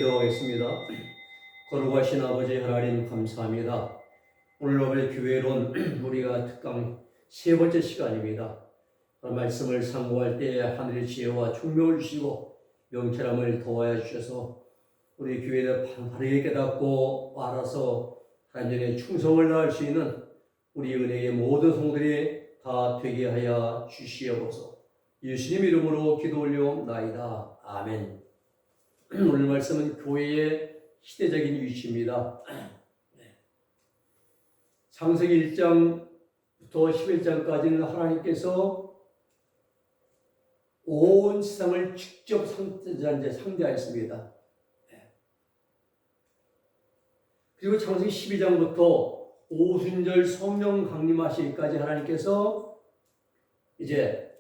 기도하겠습니다. 거룩하신 아버지 하나님 감사합니다. 오늘 우리 교회론 우리가 특강 세 번째 시간입니다. 말씀을 상고할 때 하늘의 지혜와 총명을 주시고 명철함을 더하여 주셔서 우리 교회를 바르게 깨닫고 알아서 하나님의 충성을 다할 수 있는 우리 은혜의 모든 성들이 다 되게 하여 주시옵소서. 예수님 이름으로 기도 올려옵나이다. 아멘. 오늘 말씀은 교회의 시대적인 위치입니다. 창세기 1장부터 11장까지는 하나님께서 온 세상을 직접 상대하였습니다. 그리고 창세기 12장부터 오순절 성령 강림하시기까지 하나님께서 이제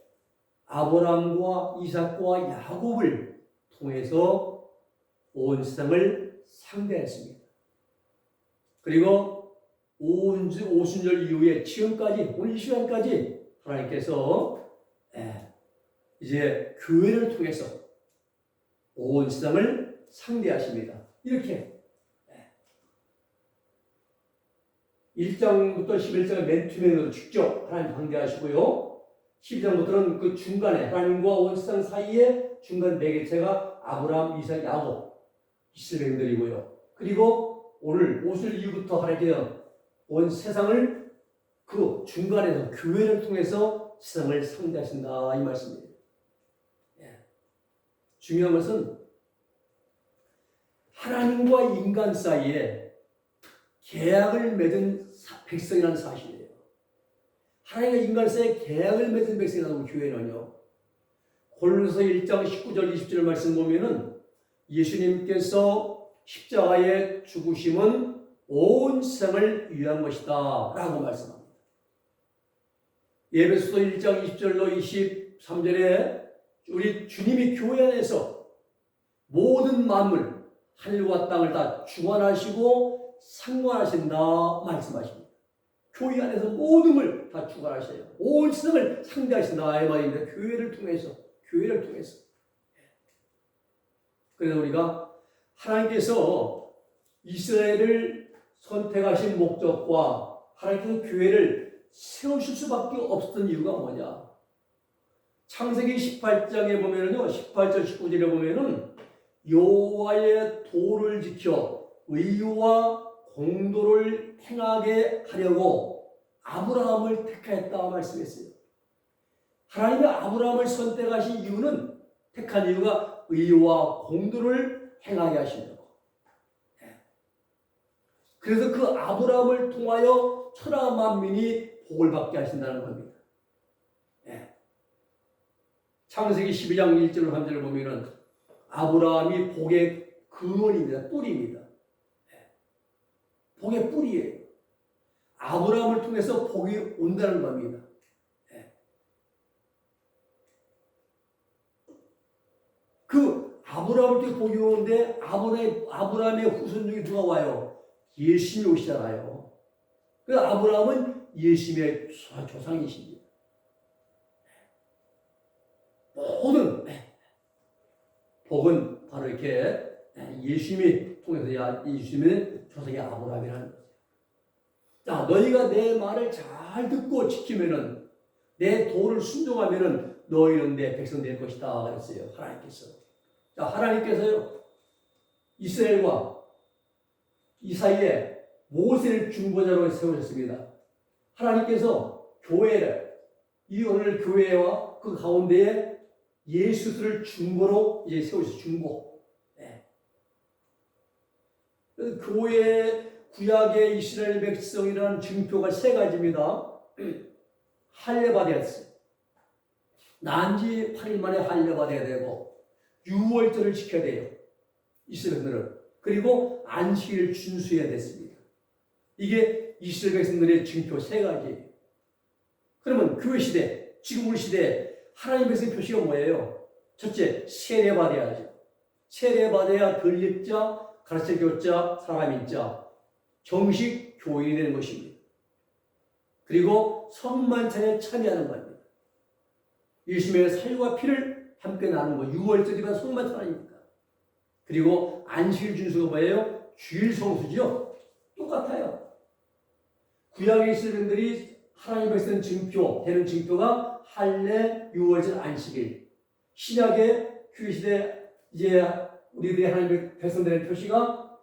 아브라함과 이삭과 야곱을 통해서 온 세상을 상대했습니다. 그리고 오순절 이후에 지금까지 오늘 이 시간까지 하나님께서 이제 교회를 통해서 온 세상을 상대하십니다. 이렇게 1장부터 11장의 맨투맨으로 직접 하나님 상대하시고요. 12장부터는 그 중간에 하나님과 온 세상 사이에 중간 매개체가 아브라함, 이삭, 야곱 이스라엘들이고요. 그리고 오늘 오순절 이후부터 하나님께서 온 세상을 그 중간에서 교회를 통해서 세상을 상대하신다 이 말씀입니다. 중요한 것은 하나님과 인간 사이에 계약을 맺은 백성이라는 사실이에요. 하나님과 인간 사이에 계약을 맺은 백성이라는 교회는요. 고린도서 1장 19절 20절 말씀 보면은 예수님께서 십자가의 죽으심은 온 세상을 위한 것이다 라고 말씀합니다. 에베소서 1장 20절로 23절에 우리 주님이 교회 안에서 모든 만물 하늘과 땅을 다 주관하시고 상관하신다 말씀하십니다. 교회 안에서 모든 걸 다 주관하셔요. 온 세상을 상대하신다 이 말입니다. 교회를 통해서 그래서 우리가 하나님께서 이스라엘을 선택하신 목적과 하나님께서 교회를 세우실 수밖에 없었던 이유가 뭐냐? 창세기 18장에 보면은요, 18절 19절에 보면은 여호와의 도를 지켜 의와 공도를 행하게 하려고 아브라함을 택하였다 말씀했어요. 하나님이 아브라함을 선택하신 이유는 택한 이유가 의와 공도를 행하게 하시려고. 그래서 그 아브라함을 통하여 천하 만민이 복을 받게 하신다는 겁니다. 창세기 12장 1절 3절을 보면은 아브라함이 복의 근원입니다. 뿌리입니다. 복의 뿌리예요. 아브라함을 통해서 복이 온다는 겁니다. 그 아브라함을 통해 복이 오는데 아브라함의 후손 중에 누가 와요? 예수님이 오시잖아요. 그 아브라함은 예수님의 조상이십니다. 모든 복은 바로 이렇게 예수님이 통해서 예수님의 조상이 아브라함이라는 거죠. 자, 너희가 내 말을 잘 듣고 지키면은 내 도를 순종하면은 너희는 내 백성 될 것이다 그랬어요. 하나님께서. 자, 하나님께서요 이스라엘과 이 사이에 모세를 중보자로 세우셨습니다. 하나님께서 교회를 이 오늘 교회와 그 가운데에 예수를 중보로 이제 세우셨어요. 중보. 교회 구약의 이스라엘 백성이라는 증표가 세 가지입니다. 할례받았어요. 난지 8일 만에 할례받아야 되고 유월절을 지켜야 돼요. 이스라엘들은. 그리고 안식일을 준수해야 됐습니다. 이게 이스라엘 백성들의 증표 세 가지예요. 그러면 교회 시대, 지금 우리 시대에 하나님 백성의 표시가 뭐예요? 첫째, 세례받아야죠. 세례받아야 들립자, 가르쳐교자, 사람인 자, 정식 교인이 되는 것입니다. 그리고 성만찬에 참여하는 겁니다. 예수님의 살과 피를 함께 나누는 거, 6월절이면 성만찬 아닙니까? 그리고 안식일 준수가 뭐예요? 주일 성수죠. 똑같아요. 구약의 이스라엘들이 하나님 백성 증표 되는 증표가 할례, 유월절, 안식일. 신약의 교시대 이제 우리들의 하나님 백성들의 표시가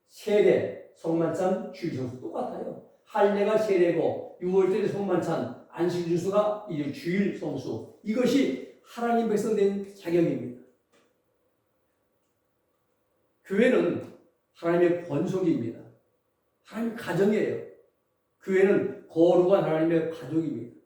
세례, 성만찬, 주일 성수 똑같아요. 할례가 세례고 유월절이 성만찬, 안식일 준수가 이제 주일 성수. 이것이 하나님 백성 된 자격입니다. 교회는 하나님의 권속입니다. 하나님 가정이에요. 교회는 거룩한 하나님의 가족입니다.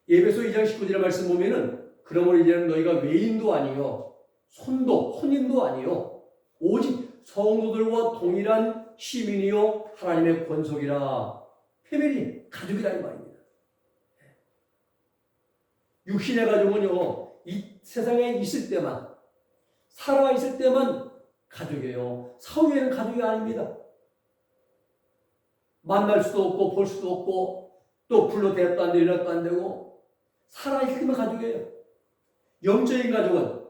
에베소 2장 19절의 말씀 보면은 그러므로 이제는 너희가 외인도 아니요 손인도 아니요 오직 성도들과 동일한 시민이요 하나님의 권속이라. 패밀리, 가족이라는 말입니다. 육신의 가족은요 이 세상에 있을 때만, 살아 있을 때만 가족이에요. 사후에는 가족이 아닙니다. 만날 수도 없고 볼 수도 없고 또 불러 대답도 안 되고 연락도 안 되고 살아있을 때만 가족이에요. 영적인 가족은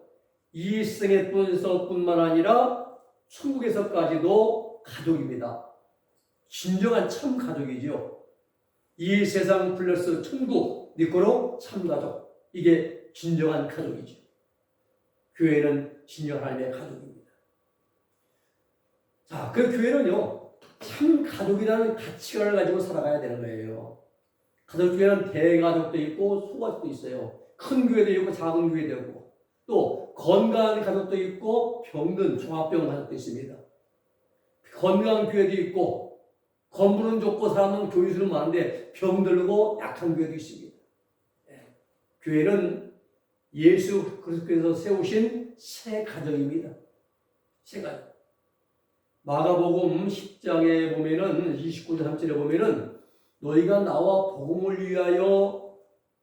이 세상에서뿐만 아니라 천국에서까지도 가족입니다. 진정한 참 가족이죠. 이 세상 플러스 천국 니꼬로 참 가족. 이게 진정한 가족이죠. 교회는 진정 하나님의 가족입니다. 자, 그 교회는요 참 가족이라는 가치관을 가지고 살아가야 되는 거예요. 가족 중에는 대가족도 있고 소가족도 있어요. 큰 교회도 있고 작은 교회도 있고 또 건강한 가족도 있고 병든 종합병원 가족도 있습니다. 건강한 교회도 있고 건물은 좋고 사람은 교회수는 많은데 병들고 약한 교회도 있습니다. 교회는 예수 그리스도께서 세우신 새 가정입니다. 새 가정. 마가복음 10장에 보면은 29절 3절에 보면은 너희가 나와 복음을 위하여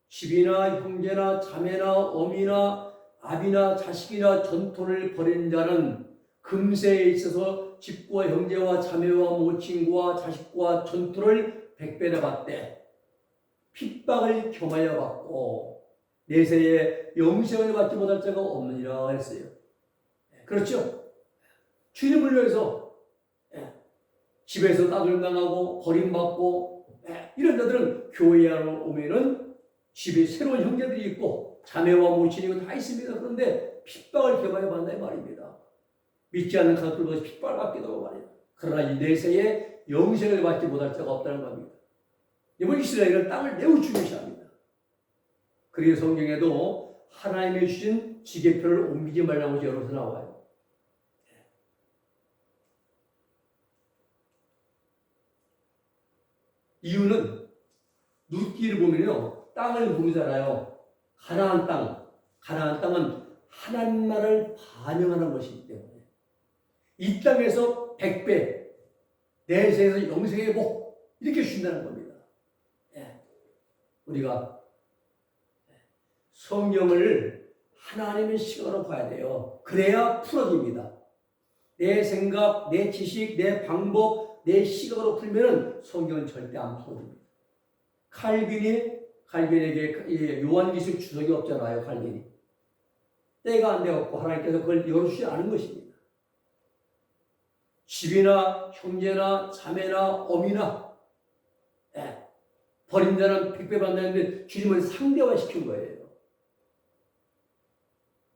집이나 형제나 자매나 어미나 아비나 자식이나 전토를 벌이는 자는 금세에 있어서 집과 형제와 자매와 모친구와 자식과 전토를 100배나 받되 핍박을 경하여 받고 내세에 영생을 받지 못할 자가 없느니라 했어요. 그렇죠? 주님을 위해서 집에서 따돌당하고 버림받고 이런 자들은 교회에 오면은 집에 새로운 형제들이 있고 자매와 모친이고 다 있습니다. 그런데 핍박을 경하여 받는다 말입니다. 믿지 않는 가족들보다 핍박을 받기도 하고 말이에요. 그러나 이 내세에 영생을 받지 못할 자가 없다는 겁니다. 이번 이스라엘은 땅을 매우 중요시합니다. 그래서 성경에도 하나님의 주신 지계표를 옮기지 말라고 여러 번 나와요. 이유는 룻기를 보면요 땅을 보잖아요. 가나안 땅은 하나님 나라를 반영하는 것이기 때문에 이 땅에서 100배, 내세에서 영생의 복 이렇게 주신다는 겁니다. 우리가 성경을 하나님의 시각으로 봐야 돼요. 그래야 풀어집니다. 내 생각, 내 지식, 내 방법, 내 시각으로 풀면은 성경은 절대 안 풀어집니다. 칼빈에게 요한기술 주석이 없잖아요. 칼빈이 때가 안 되었고 하나님께서 그걸 열어주지 않은 것입니다. 집이나 형제나 자매나 어미나 버린 자는 100배 받는다는데 주님을 상대화시킨 거예요.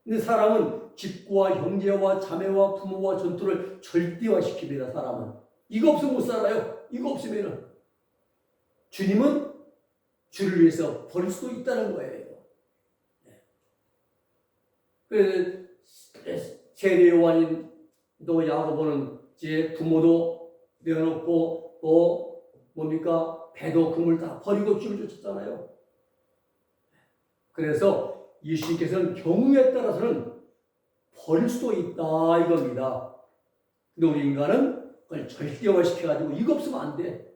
근데 사람은 집과 형제와 자매와 부모와 전투를 절대화시킵니다. 사람은 이거 없으면 못 살아요. 이거 없으면은 주님은 주를 위해서 버릴 수도 있다는 거예요. 그래서 세례 요한도 야고보는 이제 부모도 내어놓고 또 뭡니까 배도 그물 다 버리고 주를 쫓았잖아요. 그래서 예수님께서는 경우에 따라서는 버릴 수도 있다 이겁니다. 근데 우리 인간은 그걸 절대화시켜가지고 이거 없으면 안 돼.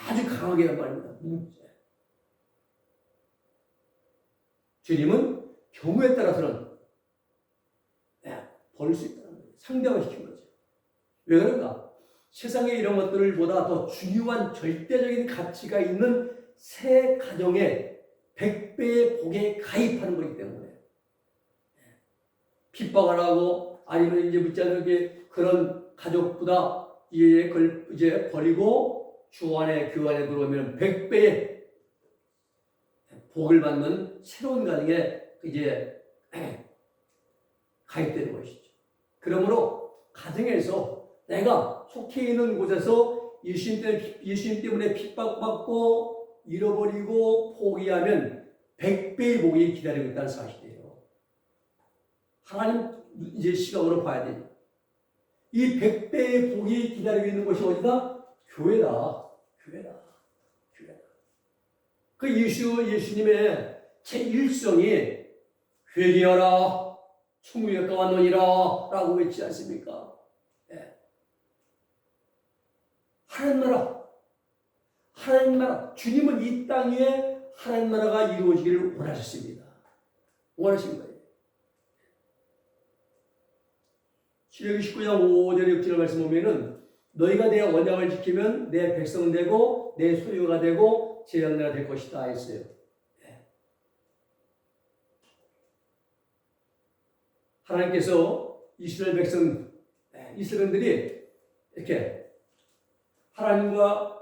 아주 강하게 한 말입니다. 주님은 경우에 따라서는 버릴 수 있다는 거예요. 상대화시킨 거죠. 왜 그런가? 세상에 이런 것들보다 더 중요한 절대적인 가치가 있는 새 가정에 100배의 복에 가입하는 거기 때문에 핍박을 하고 아니면 이제 묻지 않게 그런 가족보다 그걸 이제 버리고 주 안에 교회 안에 들어오면 100배의 복을 받는 새로운 가정에 이제 가입되는 것이죠. 그러므로 가정에서 내가 속해 있는 곳에서 예수님 때문에 핍박받고 잃어버리고 포기하면 100배의 복이 기다리고 있다는 사실이에요. 하나님 이제 시각으로 봐야 돼요. 이 100배의 복이 기다리고 있는 곳이 어디다? 교회다. 교회다. 그 예수님의 제1성이 회개하라 천국이 가까웠느니라 라고 외치지 않습니까? 네. 하나님 나라 주님은 이 땅 위에 하나님 나라가 이루어지기를 원하셨습니다. 원하신 거예요. 출애굽기 19장 5절 6절 말씀 보면은 너희가 내 언약을 지키면 내 백성 되고 내 소유가 되고 제장나라 될 것이다 했어요. 하나님께서 이스라엘 백성들이 이렇게 하나님과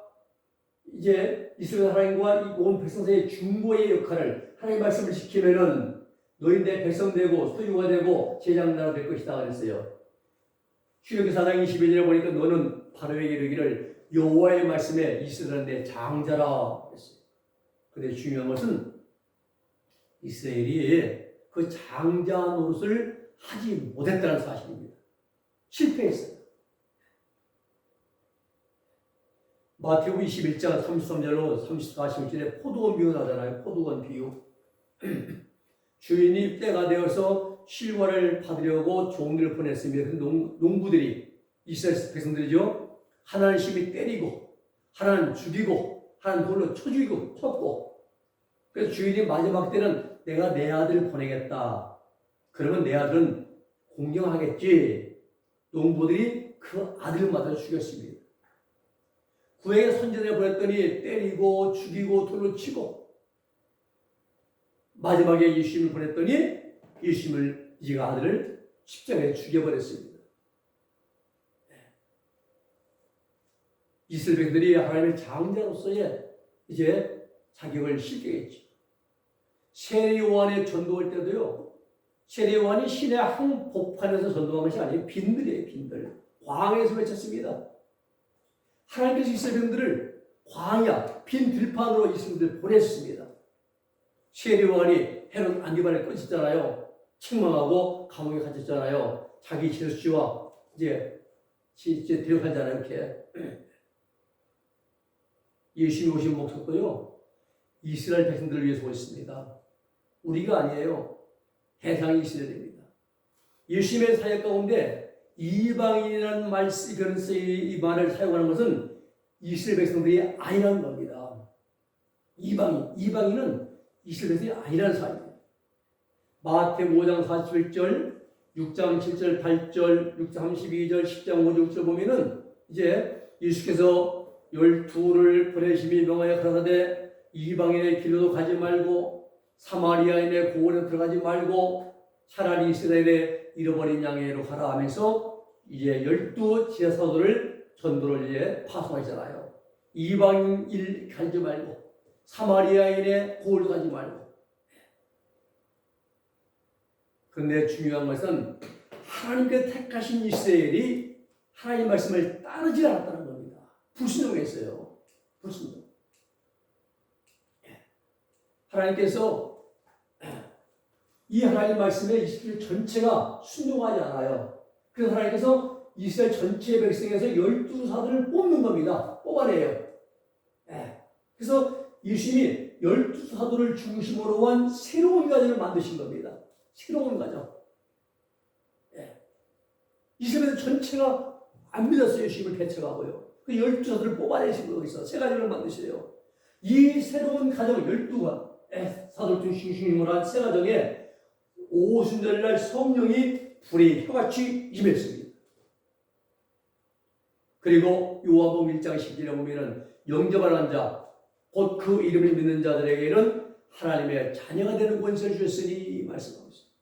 이제 이스라엘 하나님과 이 온 백성 사이의 중보의 역할을 하나님 말씀을 지키면은 너희 내 백성 되고 소유가 되고 제장나라 될 것이다 그랬어요. 출애굽기 4장 21절에 보니까 너는 바로에게 이르기를 여호와의 말씀에 이스라엘의 장자라 했어요. 그런데 중요한 것은 이스라엘이 그 장자 노릇을 하지 못했다는 사실입니다. 실패했어요. 마태복음 21장 33절로 34절에 포도원 비유 나잖아요. 포도원 비유. 주인이 때가 되어서 실과를 받으려고 종들을 보냈으며 그 농부들이 이스라엘 백성들이죠. 하나는 심히 때리고 하나는 죽이고 하나는 돌로 쳐 죽이고 쳤고, 그래서 주인이 마지막 때는 내가 내 아들을 보내겠다. 그러면 내 아들은 공경하겠지. 농부들이 그 아들마저 죽였습니다. 구약의 선지자를 보냈더니 때리고 죽이고 돌로 치고, 마지막에 예수님을 보냈더니 예수님을 이가 아들을 십자가에 죽여버렸습니다. 이스라엘 백성들이 하나님의 장자로서의 이제 자격을 실격했죠. 세례 요한의 전도할 때도요, 세례 요한이 신의 한복판에서 전도한 것이 아니에요. 빈들이에요, 빈들. 광야에서 외쳤습니다. 하나님께서 이스라엘 백성들을 광야, 빈 들판으로 이스라엘을 보냈습니다. 세례 요한이 헤롯 안디바를 꺼졌잖아요. 책망하고 감옥에 갇혔잖아요. 자기 제수씨와 이제 데려가잖아요, 이렇게. 예수님이 오신 목적도요, 이스라엘 백성들을 위해서 오셨습니다. 우리가 아니에요. 대상이 이스라엘입니다. 예수님의 사역 가운데 이방인이라는 이 말을 사용하는 것은 이스라엘 백성들이 아니라는 겁니다. 이방인은 이스라엘 백성이 아니라는 사람이에요. 마태복음 5장 41절, 6장 7절, 8절, 6장 32절, 10장 5절, 6절 보면은 이제 예수께서 12를 보내심이 명하여 가라사대 이방인의 길로도 가지 말고 사마리아인의 고원에 들어가지 말고 차라리 이스라엘의 잃어버린 양에로 가라 하면서 이제 12 지하사도를 전도를 이제 파송하잖아요. 이방인 일 가지 말고 사마리아인의 고을도 가지 말고. 그런데 중요한 것은 하나님께 택하신 이스라엘이 하나님 말씀을 따르지 않았다는 겁니다. 불순종했어요. 불순종. 하나님께서 이 하나님 말씀에 이스라엘 전체가 순종하지 않아요. 그래서 하나님께서 이스라엘 전체 백성에서 12사도를 뽑는 겁니다. 뽑아내요. 그래서 예수님이 12사도를 중심으로 한 새로운 가정을 만드신 겁니다. 새로운 가정. 이스라엘 전체가 안 믿었어요. 예수님을 배척하고요. 그 12사도를 뽑아내신 거기서 새 가정을 만드세요. 이 새로운 가정 12가 사도를 중심으로 한 새 가정에 오순절날 성령이 불이 혀같이 임했습니다. 그리고 요한복음 1장 10절에 보면은 영접하는 자, 곧 그 이름을 믿는 자들에게는 하나님의 자녀가 되는 권세를 주셨으니 말씀하고 있습니다.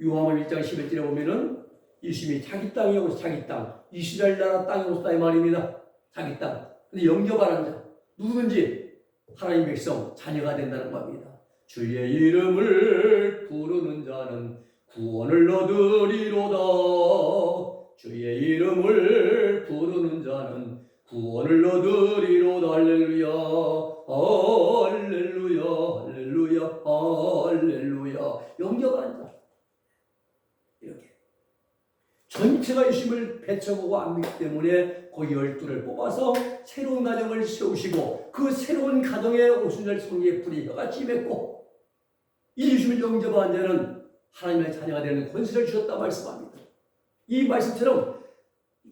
요한복음 1장 11절에 보면은 예수님이 자기 땅에 오셔 자기 땅, 이스라엘 나라 땅에 오셨다 이 말입니다. 자기 땅. 근데 영접하는 자, 누구든지 하나님 백성, 자녀가 된다는 겁니다. 주의 이름을 부르는 자는 구원을 얻으리로다. 주의 이름을 부르는 자는 구원을 얻으리로다. 할렐루야, 할렐루야, 할렐루야, 할렐루야. 영접하는 자. 이렇게. 전체가 예수님을 배쳐보고 안 믿기 때문에 그 12를 뽑아서 새로운 가정을 세우시고 그 새로운 가정에 오순절 성리의 뿌리 혀같이 맺고 이 예수님을 영접한 자는 하나님의 자녀가 되는 권세를 주셨다 말씀합니다. 이 말씀처럼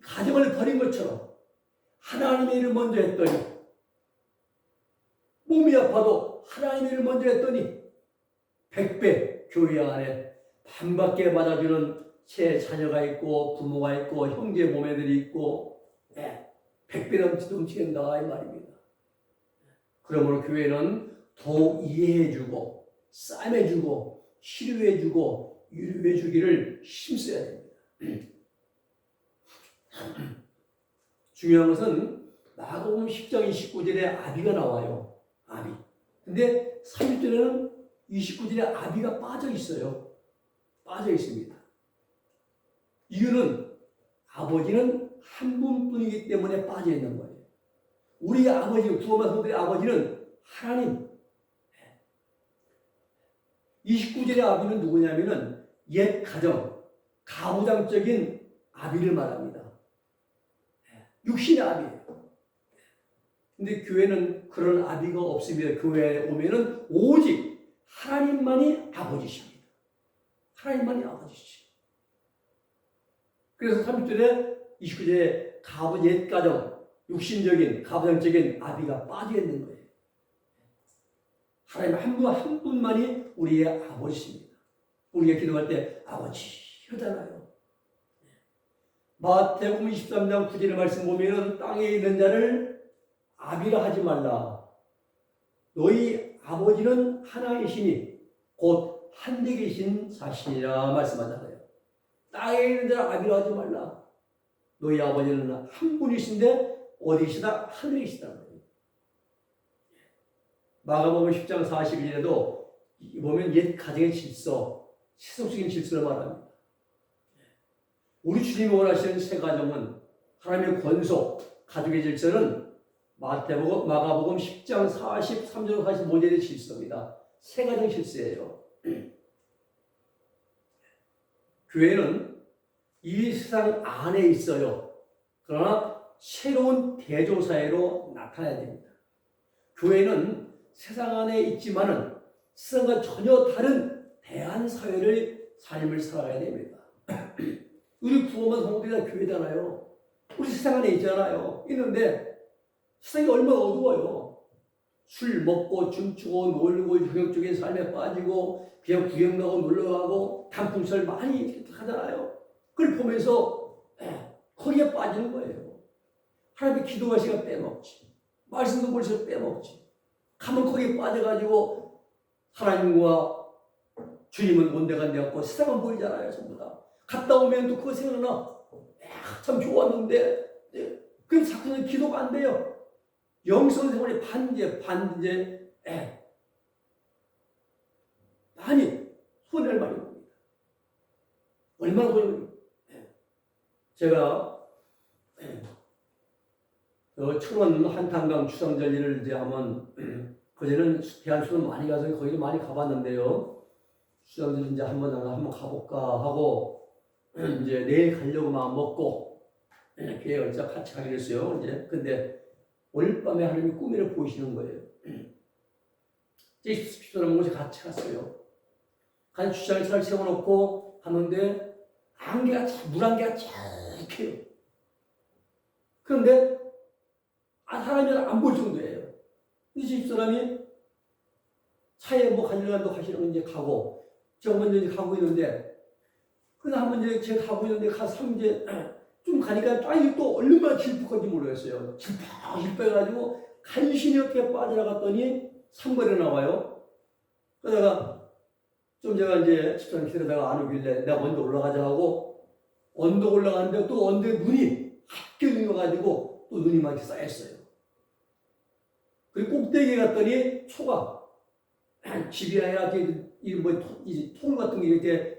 가정을 버린 것처럼 하나님의 일을 먼저 했더니 몸이 아파도 하나님의 일을 먼저 했더니 100배 교회 안에 반밖에 받아주는 제 자녀가 있고 부모가 있고 형제 모매들이 있고 100배 넘치겠다 이 말입니다. 그러므로 교회는 더욱 이해해주고 싸매주고 치료해주고 위로해주기를 힘써야 됩니다. 중요한 것은 마가복음 10장 29절에 아비가 나와요. 아비. 근데 30절에는 29절에 아비가 빠져 있어요. 빠져 있습니다. 이유는 아버지는 한 분뿐이기 때문에 빠져 있는 거예요. 우리 아버지, 구원받은 성도들의 아버지는 하나님. 29절의 아비는 누구냐면은 옛 가정, 가부장적인 아비를 말합니다. 육신의 아비예요. 근데 교회는 그런 아비가 없습니다. 교회에 오면은 오직 하나님만이 아버지십니다. 하나님만이 아버지십니다. 그래서 30절에 29절에 가부 옛 가정, 육신적인 가부장적인 아비가 빠져 있는 거예요. 하나님 한 분만이 우리의 아버지십니다. 우리가 기도할 때 아버지 하잖아요. 마태복음 23장 9절의 말씀 보면은 땅에 있는 자를 아비라 하지 말라. 너희 아버지는 하나이시니 곧 한데 계신 자신이라 말씀하잖아요. 땅에 있는 자를 아비라 하지 말라. 너희 아버지는 한 분이신데 어디 계시다? 하늘에 계시다는 거예요. 마가복음 10장 41절에도 보면 옛 가정의 질서, 세속적인 질서를 말합니다. 우리 주님이 원하시는 새 가정은 하나님의 권속, 가족의 질서는 마가복음 10장 43절 45절의 질서입니다. 새 가정 질서예요. 교회는 이 세상 안에 있어요. 그러나 새로운 대조사회로 나타나야 됩니다. 교회는 세상 안에 있지만은 세상과 전혀 다른 대한사회를 삶을 살아가야 됩니다. 우리 구원받은 성도들이 다 교회잖아요. 우리 세상 안에 있잖아요. 있는데 세상이 얼마나 어두워요. 술 먹고 춤추고 놀고 흉욕적인 삶에 빠지고 그냥 구경 가고 놀러 가고 단풍철 많이 하잖아요. 그걸 보면서 거기에 빠지는 거예요. 하나님의 기도가 시간 빼먹지. 말씀도 벌써 빼먹지. 가면 거기에 빠져가지고 하나님과 주님은 온데간데 없고 세상은 보이잖아요. 전부 다. 갔다 오면 또 그거 생각나. 참 좋았는데 그럼 자꾸는 기도가 안 돼요. 영성 생활이 반제 많이 손해를 많이 봅니다. 얼마나 손해를 제가 천원 한탄강 추상절리를 이제 하면 그전에는 대한수는 많이 가서 거기도 많이 가봤는데요. 추상절리 이제 한번 가볼까 하고 이제 내일 가려고 마음 먹고 계획을 같이 가기로 했어요. 이제 근데 오늘 밤에 하나님이 꿈을 보이시는 거예요. 이제 집사람 모시 같이 갔어요. 간 주차를 잘 세워놓고 갔는데 물 안개가 쫙해요. 그런데 사람이 안 볼 정도예요. 근데 집사람이 차에 뭐 가려고 가시는 이제 가고 제가 먼저 이제 가고 있는데 그래서 한번 이제 제가 가고 있는데 가서 이제 좀 가니까 또 얼마나 질퍽한지 모르겠어요. 질퍽해가지고 간신히 이렇게 빠져나갔더니 3번에 나와요. 그러다가 좀 제가 이제 집사님 기다리다가 안 오길래 내가 먼저 올라가자 하고 언덕 올라가는데 또 언덕에 눈이 합게 눈이 와가지고 또 눈이 막 이렇게 쌓였어요. 그리고 꼭대기에 갔더니 초가 집이 아니라 통 같은 게 이렇게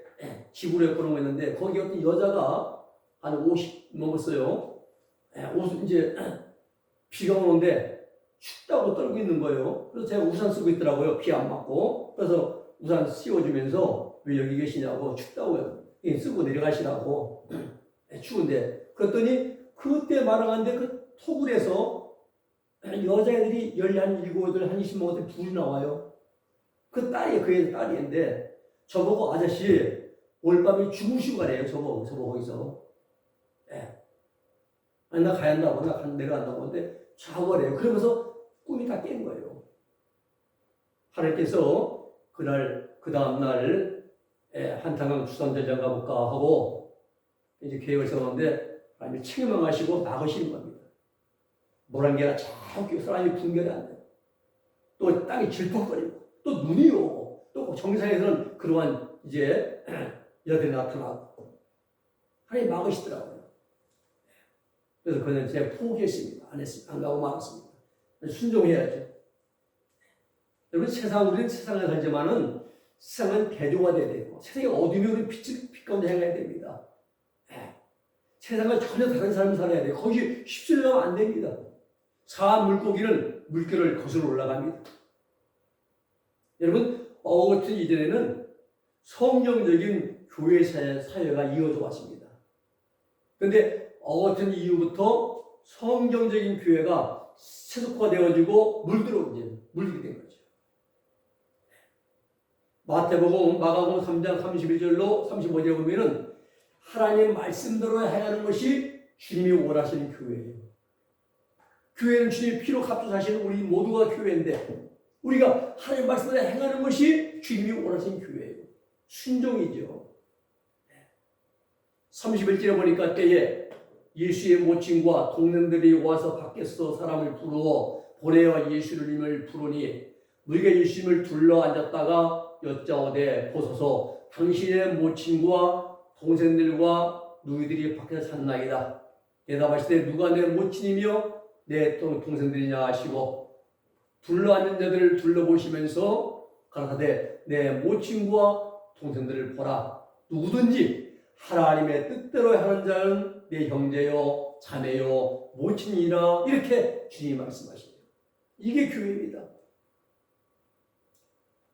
지구로 그런 거 있는데 거기 어떤 여자가 한 50 넘었어요. 옷 이제 비가 오는데 춥다고 떨고 있는 거예요. 그래서 제가 우산 쓰고 있더라고요. 비 안 맞고. 그래서 우산 씌워주면서 왜 여기 계시냐고 춥다고요. 쓰고 내려가시라고. 추운데. 그랬더니 그때 말하는데 그 토굴에서 여자애들이 17, 20 먹었더니 둘이 나와요. 그 딸이 그 딸인데 저보고 아저씨 오늘 밤에 주무시고 가래요. 저보고 거기서. 아니 나 가야 한다고 나 내려간다고 하는데 자고 가래요. 그러면서 꿈이 다 깬 거예요. 하나님께서 그날 그 다음날 한탄강 추산전장 가볼까 하고 이제 계획을 세웠는데 하나님이 책임하시고 막으시는 겁니다. 모란개가 자꾸 사람이 분별이 안 돼요. 또 땅이 질퍽거리고 또 눈이 오고 또 정상에서는 그러한 이제 여들이 나타나고 하나님 막으시더라고요. 그래서 그는 제가 포기했습니다. 안 했습니다. 안 가고 말았습니다. 순종해야죠. 여러분 우리는 세상을 살지만은 세상은 대조가 돼야 되고 세상에 어둠이 우리 빛 가운데 행해야 됩니다. 세상과 전혀 다른 삶을 살아야 돼요. 거기 휩쓸려가면 안 됩니다. 사한 물고기는 물결을 거슬러 올라갑니다. 여러분 같은 이전에는 성경적인 교회 사회가 이어져 왔습니다. 그런데 같은 이후부터 성경적인 교회가 세속화되어지고 물들게 된 거죠. 마태복음, 마가복음 3장 31절로 35절에 보면은 하나님의 말씀대로 행하는 것이 주님이 원하시는 교회예요. 교회는 주님의 피로 합주하시는 우리 모두가 교회인데 우리가 하나님의 말씀대로 행하는 것이 주님이 원하시는 교회예요. 순종이죠. 31절에 보니까 때에 예수의 모친과 동생들이 와서 밖에서 사람을 부르어 보내어 예수님을 부르니 우리가 예수님을 둘러 앉았다가 여짜오되 보소서 당신의 모친과 동생들과 누이들이 밖에서 찾나이다. 대답하시되 누가 내 모친이며 내 동생들이냐 하시고 둘러 앉은 자들을 둘러보시면서 가라사대 내 모친과 동생들을 보라. 누구든지 하나님의 뜻대로 하는 자는 내 형제요 자매요 모친이라 이렇게 주님이 말씀하시네요. 이게 교회입니다.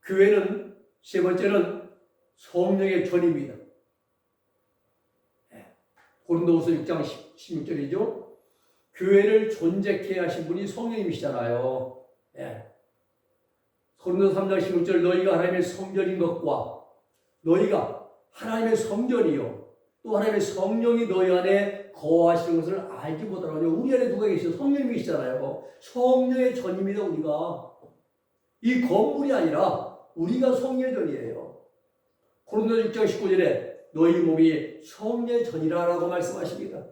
교회는 세 번째는 성령의 전입니다. 고린도후서 6장 16절이죠. 교회를 존재케 하신 분이 성령님이시잖아요. 고린도서 3장 16절 너희가 하나님의 성전인 것과 너희가 하나님의 성전이요 또 하나님의 성령이 너희 안에 거하시는 것을 알지 못하노니 우리 안에 누가 계시죠? 성령님이 계시잖아요. 성령의 전입니다. 우리가 이 건물이 아니라 우리가 성령의 전이에요. 고린도서 6장 19절에 너희 몸이 성령의 전이라 라고 말씀하십니다.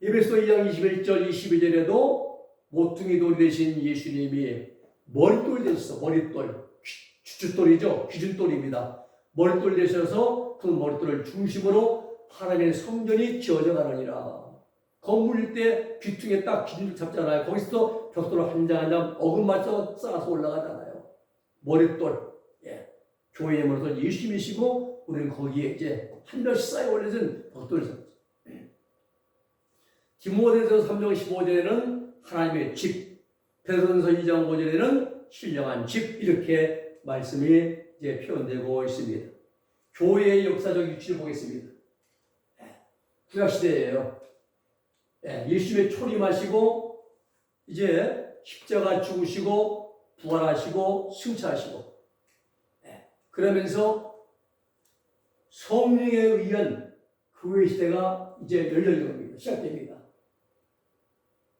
에베소 2장 21절 22절에도 모퉁이 돌이 되신 예수님이 머릿돌 되셔서 머릿돌 주춧돌이죠. 기준돌입니다. 머릿돌 되셔서 그 머릿돌을 중심으로 하나님의 성전이 지어져 가느니라. 건물일 때 귀퉁이에 딱 기준을 잡잖아요. 거기서 벽돌을 한 장 한 장 어긋맞춰 쌓아서 올라가잖아요. 머릿돌. 교회의 머릿돌 예수님이시고 우리는 거기에 이제 한 장씩 쌓여 올려진 벽돌을 잡죠. 디모데전서 3장 15절에는 하나님의 집, 베드로전서 2장 5절에는 신령한 집 이렇게 말씀이 이제 표현되고 있습니다. 교회의 역사적 위치를 보겠습니다. 구약시대예요. 예수님의 초림하시고 이제 십자가 죽으시고 부활하시고 승천하시고 그러면서 성령에 의한 교회 시대가 이제 열려진 겁니다. 시작됩니다.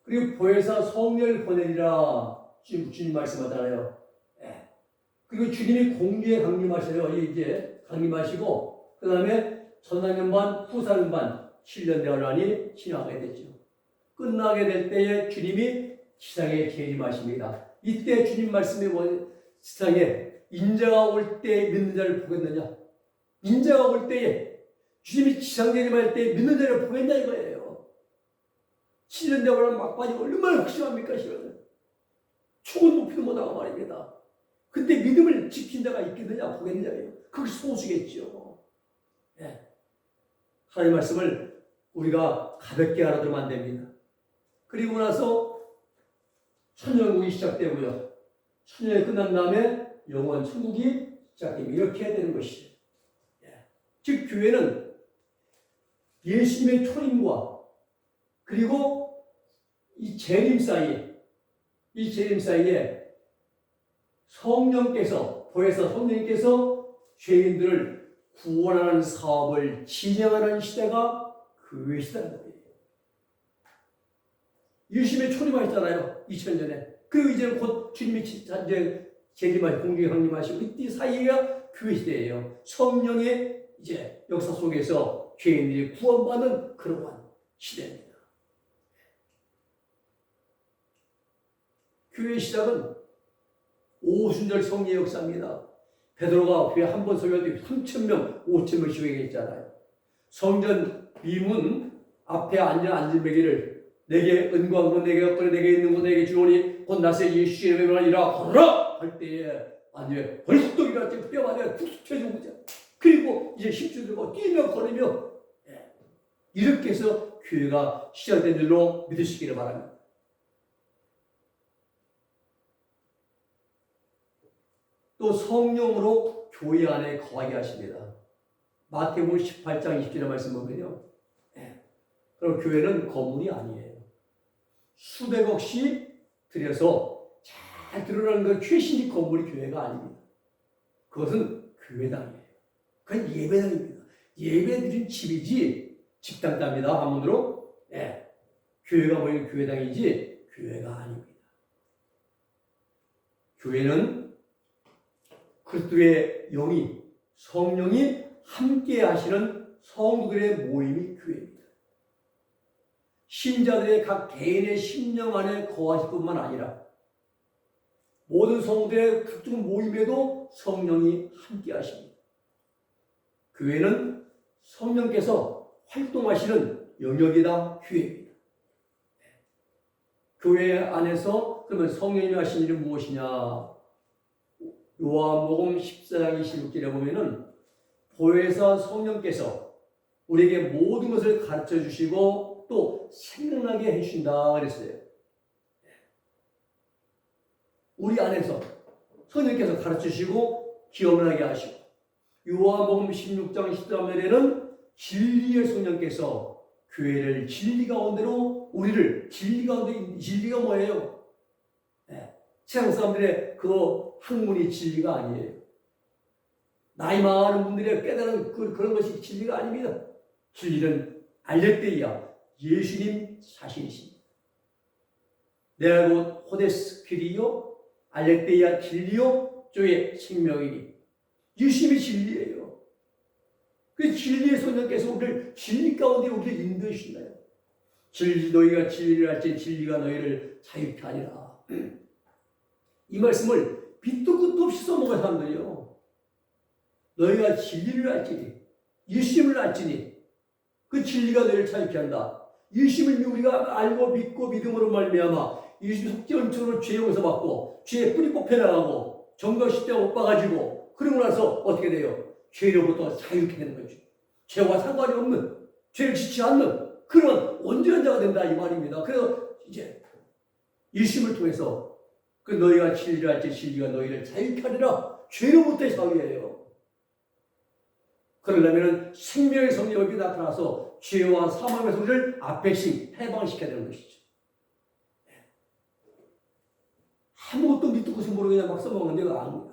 그리고 보혜사 성령을 보내리라 주님 말씀하잖아요. 그리고 주님이 공주에 강림하셔요. 이제 강림하시고 그 다음에 전사년 후사년 7년 대환란이 지나가게 되죠. 끝나게 될 때에 주님이 지상에 재림하십니다. 이때 주님 말씀이 세상에 인자가 올 때 믿는 자를 보겠느냐? 인자가 올 때에 주님이 지상재림할 때 믿는 자를 보겠냐 이거예요. 시련되고 막판이 얼마나 극심합니까? 시련은 총을 높이도 못하고 말입니다. 근데 믿음을 지킨 자가 있겠느냐 보겠느냐예요. 그게 소수겠죠. 예. 하나님의 말씀을 우리가 가볍게 알아들으면 안 됩니다. 그리고 나서 천년국이 시작되고요. 천년이 끝난 다음에 영원 천국이 시작됩니다. 이렇게 해야 되는 것이죠. 예. 즉 교회는 예수님의 초림과 그리고 이 재림 사이에 성령께서 보혜사 성령님께서 죄인들을 구원하는 사업을 진행하는 시대가 교회 시대라는 거예요. 예수님의 초림하셨잖아요. 2000년에. 그리고 이제 곧 주님이 이제 재림하시고 공중에 강림하시고 이때 사이가 교회 시대예요. 성령의 이제 역사 속에서 죄인들이 구원받는 그러한 시대입니다. 교회 시작은 오순절 성례 역사입니다. 베드로가 교회 한 번 설교할 때 3,000명, 5,000명씩 얘기했잖아요. 성전 미문 앞에 앉은 베개를 내게 은광으로 내게 얻거니 내게 있는 것 내게 주오니 곧 나세 예수의 이름으로 일어나 걸어라 할 때에 아니에 벌떡 일어날 때 뼈 안에 툭툭해지고 그리고 이제 힘줄 들고 뛰며 걸으며 이렇게 해서 교회가 시작된 줄로 믿으시기를 바랍니다. 또 성령으로 교회 안에 거하게 하십니다. 마태복음 18장 20절의 말씀 보면요. 그럼 교회는 건물이 아니에요. 수백억씩 들여서 잘 드러나는 그 최신식 건물이 교회가 아닙니다. 그것은 교회당이에요. 그건 예배당입니다. 예배드린 집이지 집당답니다. 한문으로. 교회가 모인 교회당이지 교회가 아닙니다. 교회는 그리스도의 영이 성령이 함께 하시는 성도들의 모임이 교회입니다. 신자들의 각 개인의 심령 안에 거하실 뿐만 아니라 모든 성도들의 각종 모임에도 성령이 함께 하십니다. 교회는 성령께서 활동하시는 영역이다 교회입니다. 교회 안에서 그러면 성령이 하신 일은 무엇이냐? 요한복음 14장 26절에 보면은 보혜사 성령께서 우리에게 모든 것을 가르쳐 주시고 또 생각나게 해주신다 그랬어요. 우리 안에서 성령께서 가르쳐 주시고 기억나게 하시고 요한복음 16장 13절에는 진리의 성령께서 교회를 진리 가운데로 우리를 진리 가운데 진리가 뭐예요? 세상 사람들의 그 학문이 진리가 아니에요. 나이 많은 분들의 깨달은 그런 것이 진리가 아닙니다. 진리는 알렉데이아 예수님 자신이십니다. 내가 곧 호데스 길이요 알렉데이아 진리요 저의 생명이니 예수님이 진리예요. 그 진리의 성령께서 우리를 진리 가운데 우리를 인도해 주신다요. 너희가 진리를 알지 진리가 너희를 자유케 하리라. 이 말씀을 빛도 끝도 없이 써먹은 사람들이요. 너희가 진리를 알지니 예수님을 알지니 그 진리가 너희를 자유케 한다. 예수님을 우리가 알고 믿고 믿음으로 말미암아 예수님 속죄원처로 죄 용서받고 죄에 뿌리 뽑혀나가고 정결십자가 못 박아지고 그러고 나서 어떻게 돼요? 죄로부터 자유케 되는 거죠. 죄와 상관이 없는 죄를 짓지 않는 그런 온전한 자가 된다 이 말입니다. 그래서 이제 예수님을 통해서 그 너희가 진리를 알지 진리가 너희를 자유케 하리라. 죄로부터의 자유예요. 그러려면 생명의 성령이 나타나서 죄와 사망의 소리를 앞에씩 해방시켜야 되는 것이죠. 아무것도 밑도 끝이 모르고 그냥 막 써먹는 데가 아무래요.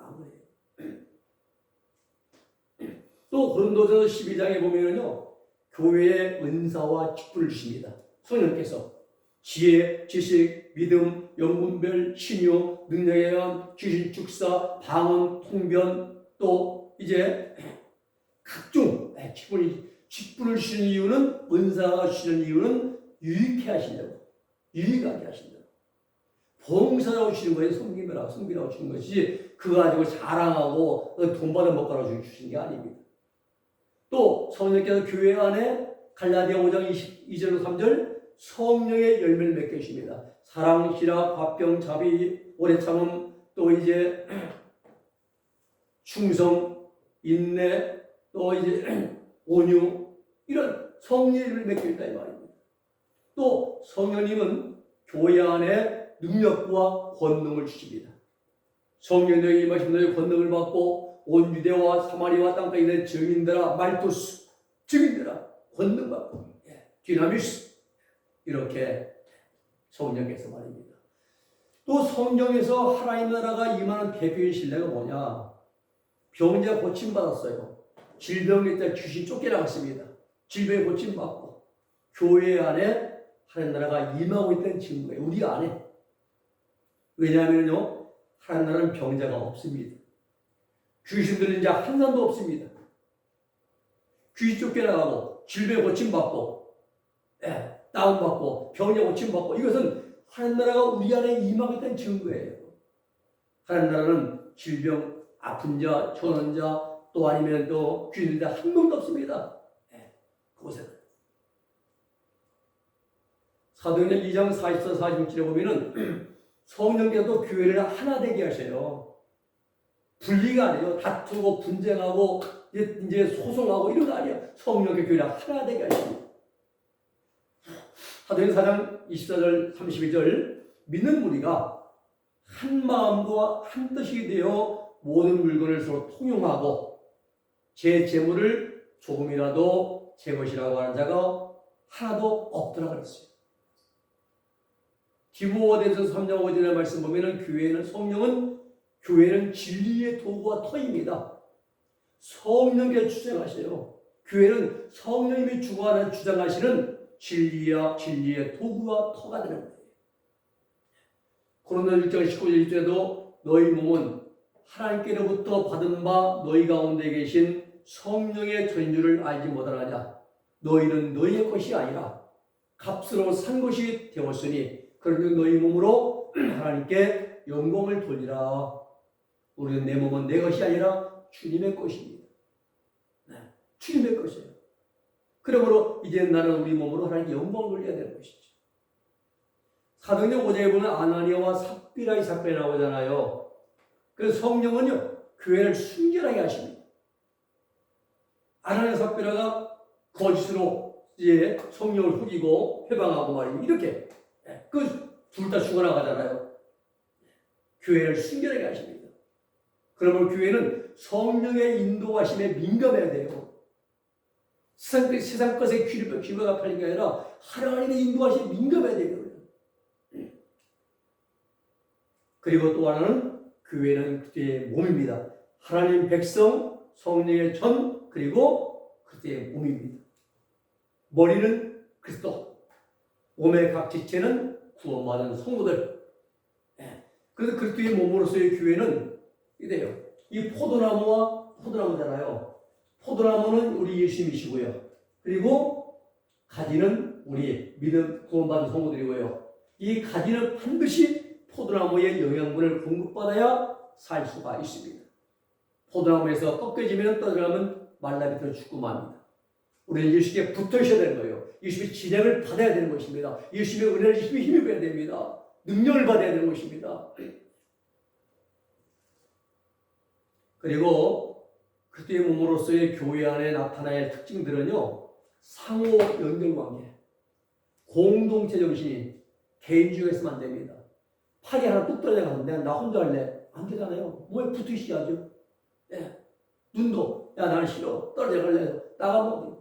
또 고린도전서 12장에 보면요. 교회의 은사와 직분을 주십니다. 성령께서 지혜, 지식, 믿음, 영분별, 신유, 능력에 의한 귀신 축사, 방언, 통변 또 이제 각종 직분을 주시는 이유는 은사가 주시는 이유는 유익하게 하신다고. 봉사라고 주시는 거예요. 섬기라고 주는 것이지 그거 가지고 자랑하고 돈 받아 먹거나 주신 게 아닙니다. 또 성령께서 교회 안에 갈라디아 5장 22절 3절 성령의 열매를 맺게 해줍니다. 사랑, 희락, 화평, 자비, 오래 참음, 또 이제 충성, 인내, 또 이제 온유, 이런 성령을 맺게 했다 이 말입니다. 또 성령님은 교회 안에 능력과 권능을 주십니다. 성령님이 임하신 너희 권능을 받고 온 유대와 사마리아 땅까지 있는 증인들아, 말투스, 증인들아, 권능 받고, 디나미스, 이렇게 성령께서 말입니다. 또 성령에서 하나님 나라가 임하는 대표의 신뢰가 뭐냐? 병자 고침받았어요. 질병에 따라 귀신 쫓겨나갔습니다. 질병에 고침받고 교회 안에 하나님 나라가 임하고 있다는 증거예요. 우리 안에. 왜냐하면요, 하나님 나라는 병자가 없습니다. 귀신 들린 자 한 사람도 없습니다. 귀신 쫓겨나가고 질병에 고침받고 다운받고 병자 고침받고, 이것은 하나님 나라가 우리 안에 임하고 있다는 증거예요. 하나님 나라는 질병, 아픈 자, 전원자, 또 아니면 또 귀신 들린 자 한 명도 없습니다. 그곳에는. 사도행전 2장 44, 46절에 보면은 성령께서도 교회를 하나 되게 하셔요. 분리가 아니에요. 다투고 분쟁하고 이제 소송하고 이런 거 아니에요. 성령의 교회를 하나 되게 하십니다. 사도행전 4장 24절 32절 믿는 무리가 한 마음과 한 뜻이 되어 모든 물건을 서로 통용하고 제 재물을 조금이라도 제 것이라고 하는 자가 하나도 없더라 그랬어요. 디모데전서 3장 5절의 말씀 보면은 교회는 진리의 도구와 터입니다. 성령께서 주장하세요. 교회는 성령님이 주장하시는 진리의 도구와 터가 되는 거예요. 고린도 6장 19절 1절에도 너희 몸은 하나님께로부터 받은 바 너희 가운데 계신 성령의 전유를 알지 못하느냐. 너희는 너희의 것이 아니라 값으로 산 것이 되었으니 그러니 너희 몸으로 하나님께 영광을 돌리라. 우리는 내 몸은 내 것이 아니라 주님의 것입니다. 주님의 것이에요. 그러므로 이제 나는 우리 몸으로 하나님께 영광을 돌려야 되는 것이죠. 사도행전 5장에 보면 아나니아와 삽비라의 사건이 나오잖아요. 그래서 성령은요, 교회를 순결하게 하십니다. 아나니아 삽비라가 거짓으로 이제 성령을 속이고 회방하고 말이죠. 이렇게 둘 다 죽어나가잖아요. 교회를 순결하게 하십니다. 그러면 교회는 성령의 인도하심에 민감해야 돼요. 세상 것에 귀가 팔린 게 아니라 하나님의 인도하심에 민감해야 돼요. 그리고 또 하나는 교회는 그때의 몸입니다. 하나님 백성, 성령의 전, 그리고 그때의 몸입니다. 머리는 그리스도, 몸의 각 지체는 구원받은 성도들. 그래서 그리스도의 몸으로서의 교회는 이래요. 이 포도나무잖아요. 포도나무는 우리 예수님이시고요. 그리고 가지는 우리 믿음 구원받은 성도들이고요. 이 가지는 반드시 포도나무의 영양분을 공급받아야 살 수가 있습니다. 포도나무에서 꺾여지면 떨어지면 말라비틀어 죽고 맙니다. 우리는 예수님께 붙어 있어야 되는 거예요. 예수님의 진행을 받아야 되는 것입니다. 예수님의 은혜를 예수님의 힘을 빼야 됩니다. 능력을 받아야 되는 것입니다. 그리고 그때의 몸으로서의 교회 안에 나타날 특징들은요, 상호 연결관계, 공동체 정신이 개인주의에서만 안 됩니다. 팔이 하나 뚝 떨어져가서 내가 나 혼자 할래? 안 되잖아요. 몸에 붙으시야죠. 눈도 나는 싫어. 떨어져 갈래. 나가면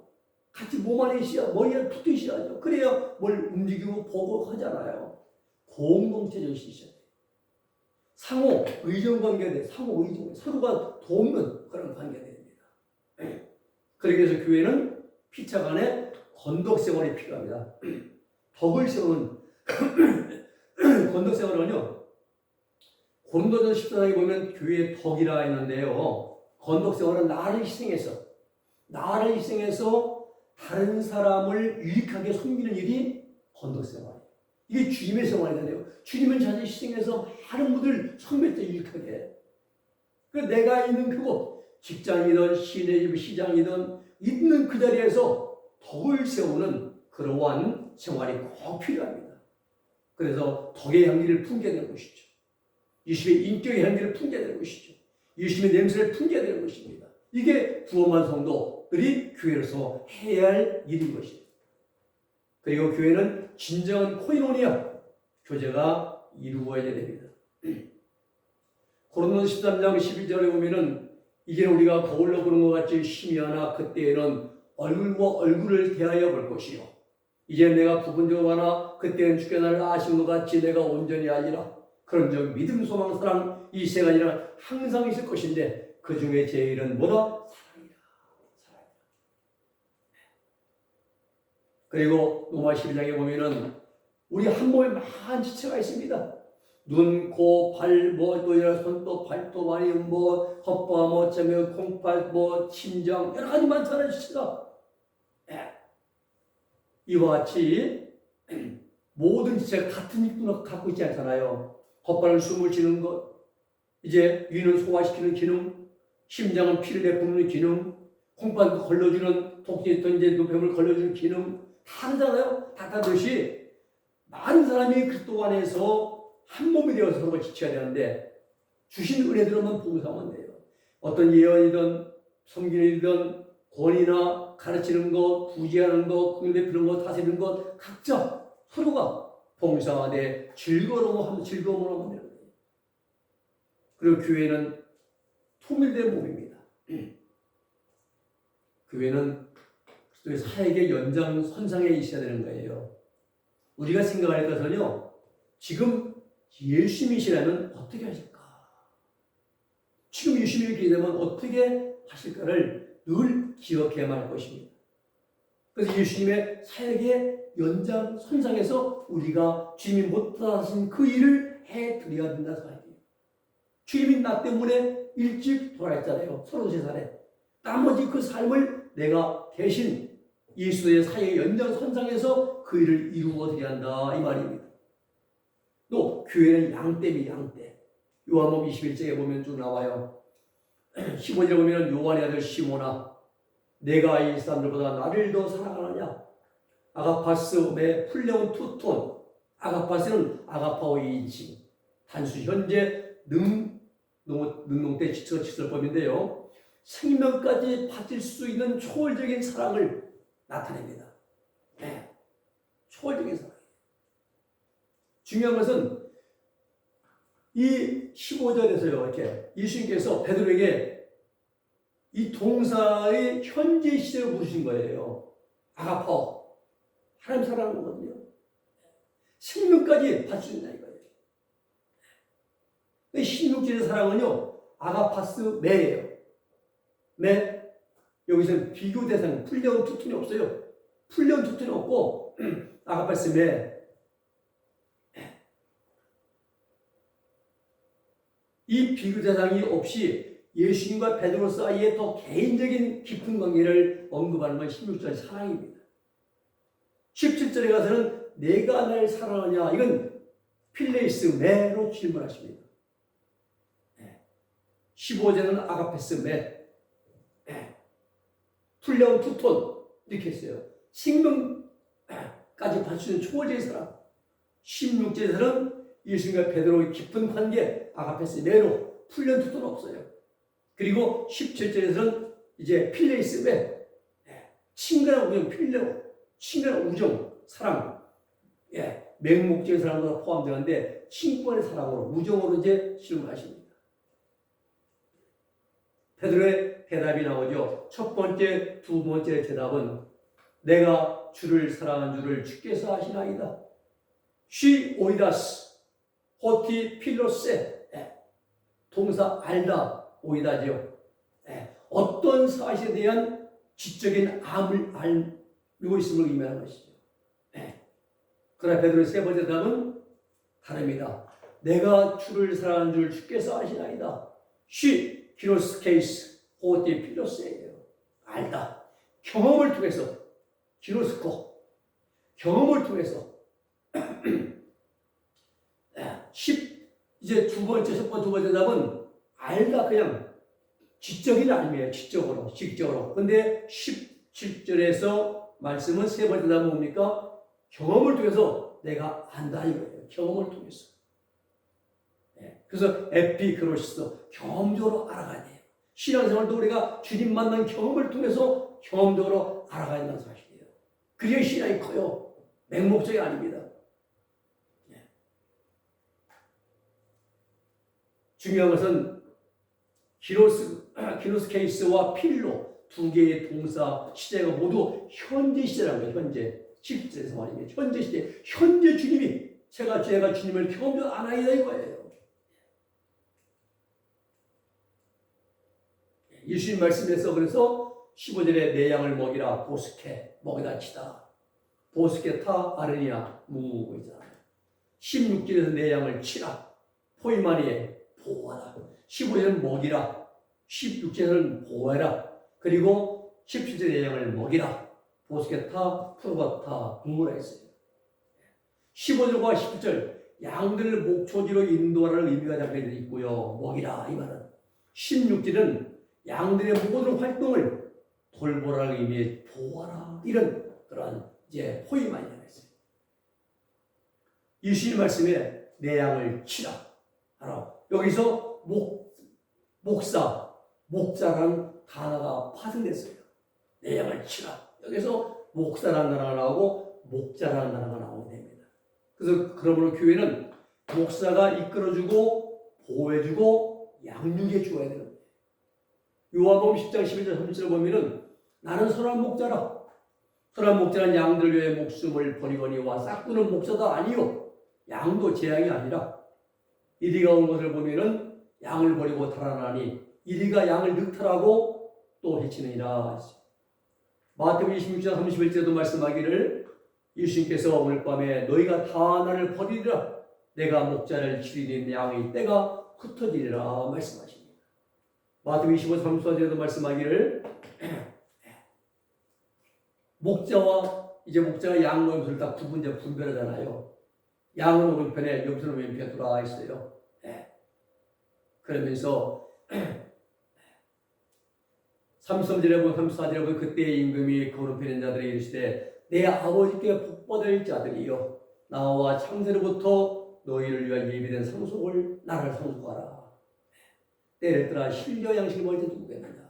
같이 몸 안에 있어야 머리에 붙으셔야죠. 그래야 뭘 움직이고 보고 하잖아요. 공동체 정신이 있어야 돼요. 상호 의존 관계가 돼요. 상호 의존, 서로가 돕는 그런 관계가 됩니다. 그러기 위해서 교회는 피차 간에 건덕생활이 필요합니다. 덕을 세우는 건덕생활은요, 고린도전서 14장에 보면 교회의 덕이라 했는데요, 건덕생활은 나를 희생해서 다른 사람을 유익하게 섬기는 일이 건덕생활이에요. 이게 주님의 생활이잖아요. 주님은 자신을 희생해서 많은 분들 섬길 때 유익하게. 그 내가 있는 그곳, 직장이든 시내 집 시장이든 있는 그 자리에서 덕을 세우는 그러한 생활이 꼭 필요합니다. 그래서 덕의 향기를 품게 되는 것이죠. 예수님의 인격의 향기를 품게 되는 것이죠. 예수님의 냄새를 품게 되는 것입니다. 이게 구원받은 성도들이 교회로서 해야 할 일인 것입니다. 그리고 교회는 진정한 코이노니아, 교제가 이루어져야 됩니다. 고린도서 13장 11절에 보면은 이제 우리가 거울로 보는 것 같이 심히하나 그때에는 얼굴과 얼굴을 대하여 볼 것이요. 이제 내가 부분적으로 하나 그때는 주께 나를 아신 것 같이 내가 온전히 알리라. 그런즉 믿음, 소망, 사랑 이 세 가지는 항상 있을 것인데 그 중에 제일은 뭐다? 사랑이다. 사랑이다. 그리고 로마 12장에 보면은 우리 한 몸에 많은 지체가 있습니다. 눈, 코, 발, 손도, 발도, 많이, 헛바, 체면, 콩팥, 심장, 여러 가지 많잖아요, 지체가. 이와 같이 모든 지체가 같은 기능을 갖고 있지 않잖아요. 헛발은 숨을 쉬는 것, 이제 위는 소화시키는 기능, 심장은 피를 내뿜는 기능, 콩팥은 걸러주는 독재 던제 노폐물 걸러주는 기능 다 하잖아요. 다 다듯이 많은 사람이 그리스도 안에서 한 몸이 되어서 서로가 지쳐야 되는데 주신 은혜들만 봉사하면 돼요. 어떤 예언이든 섬기는 권위나 가르치는 것, 구제하는 것, 국민 베푸는 것, 다스리는 것 각자 서로가 봉사하되 즐거움을 하면 되는 거예요. 그리고 교회는 통일된 몸입니다. 교회는 그리스도의 사역의 연장선상에 있어야 되는 거예요. 우리가 생각할 것은요, 지금 예수님이시라면 어떻게 하실까? 지금 예수님이 계시다면 어떻게 하실까를 늘 기억해야만 할 것입니다. 그래서 예수님의 사역의 연장선상에서 우리가 주님이 못하신 그 일을 해드려야 된다 생각해요. 주님이 나 때문에 일찍 돌아갔잖아요. 33살에. 나머지 그 삶을 내가 대신 예수의 사역의 연장선상에서 그 일을 이루어 드려야 한다 이 말입니다. 또 교회는 양떼입니다. 양떼. 요한복음 21장에 보면 쭉 나와요. 15절에 보면 요한의 아들 시몬아 내가 이 사람들보다 나를 더 사랑하느냐. 아가파스 매 풀려온 투톤. 아가파스는 아가파오의 인칭. 단수 현재 능동태 지처법인데요. 생명까지 바칠 수 있는 초월적인 사랑을 나타냅니다. 네. 초월적인 사랑. 중요한 것은 이 15절에서요, 이렇게 예수님께서 베드로에게 이 동사의 현재 시제를 물으신 거예요. 아가파오. 하나님 사랑하는 거거든요. 생명까지 바치신다 이거예요. 16절의 사랑은요, 아가파스 매예요. 매, 여기서는 비교 대상, 풀려온 투톤이 없어요. 풀려온 투톤이 없고, 아가파스 매. 이 비교 대상이 없이 예수님과 베드로 사이에 더 개인적인 깊은 관계를 언급하는 건 16절 사랑입니다. 17절에 가서는 내가 날 사랑하냐 이건 필레이스 매로 질문하십니다. 15절에는 아가페스 매, 풀려온 투톤 이렇게 했어요. 생명까지 바치는 초월적인 사랑. 16절에서는 예수님과 베드로의 깊은 관계, 아가페스 매로 풀려온 투톤은 없어요. 그리고 17절에서는 이제 필레이스 매, 친근한 우정, 필레오, 친근한 우정, 사랑, 맹목적인 사랑도 포함되는데 친구간의 사랑으로, 우정으로 이제 질문하십니다. 베드로의 대답이 나오죠. 첫 번째, 두 번째 대답은 내가 주를 사랑한 줄을 주께서 아시나이다. 시 오이다스 호티 필로세 동사 알다 오이다죠. 어떤 사실에 대한 지적인 암을 알고 있음을 의미하는 것이죠. 그러나 베드로의 세 번째 대답은 다릅니다. 내가 주를 사랑하는 줄 주께서 아시나이다. 시 히로스 케이스 호티 필로세예요. 알다. 경험을 통해서 히로스코 경험을 통해서 이제 첫 번째 대답은 알다 그냥 지적인 알미에요. 직적으로. 근데 17절에서 말씀은 세 번째다 뭡니까? 경험을 통해서 내가 안다 이거예요. 경험을 통해서. 네. 그래서 에피크로시스 경험적으로 알아가야 돼요. 신앙생활도 우리가 주님 만난 경험을 통해서 경험적으로 알아가야 한다는 사실이에요. 그래야 신앙이 커요. 맹목적이 아닙니다. 네. 중요한 것은 기노스 케이스와 필로 두 개의 동사 시제가 모두 현재 시제라는 거예요. 현재 17절에서 말입니다. 현재 시제, 현재 주님이 제가 주님을 경험적으로 안하이다 이거예요. 예수님 말씀에서 그래서 15절에 내 양을 먹이라 보스케 먹이다 치다 보스케 타 아르니아 무이잖아요. 16절에서 내 양을 치라 포이마니에 보호하라. 15절은 먹이라 16절은 보호해라. 그리고 17절에 내 양을 먹이라 보스케 타 푸르바타 무라 했어요. 15절과 17절 양들을 목초지로 인도하라는 의미가 담겨 있고요. 먹이라 이 말은 16절은 양들의 모든 활동을 돌보라는 의미의 보호하라 이런 그러한 이제 포임만이 있어요. 예수님 말씀에 내 양을 치라 하라. 여기서 목자라는 단어가 파생됐어요. 내 양을 치라. 여기서 목사라는 단어가 나오고 목자라는 단어가 나오게 됩니다. 그래서 그러므로 교회는 목사가 이끌어주고 보호해주고 양육해 주어야 되는 거예요. 요한복음 10장 11절 30절을 보면은 나는 선한 목자라. 선한 목자는 양들 위해 목숨을 버리거니와 싹두는 목자도 아니요 양도 제 양이 아니라 이리가 온 것을 보면은 양을 버리고 달아나니 이리가 양을 늑탈하고 또 해치느니라. 마태복음 26장 31절에도 말씀하기를 예수님께서 오늘 밤에 너희가 다 나를 버리리라 내가 목자를 치리니 양의 때가 흩어지리라 말씀하십니다. 마태복음 25, 34절에도 말씀하기를 목자가 양 왼편을 다 분별하잖아요. 양은 오른편에 염소는 왼편에 돌아와 있어요. 그러면서 33절에 보면 34절에 보면 그때의 임금이 그 오른편에 있는 자들에게 이르시되 내 아버지께 복받을 자들이여 나와 창세로부터 너희를 위하여 예비된 상속을 나를 상속하라. 때를 따라 신려 양식을 먹을 때 누구겠느냐.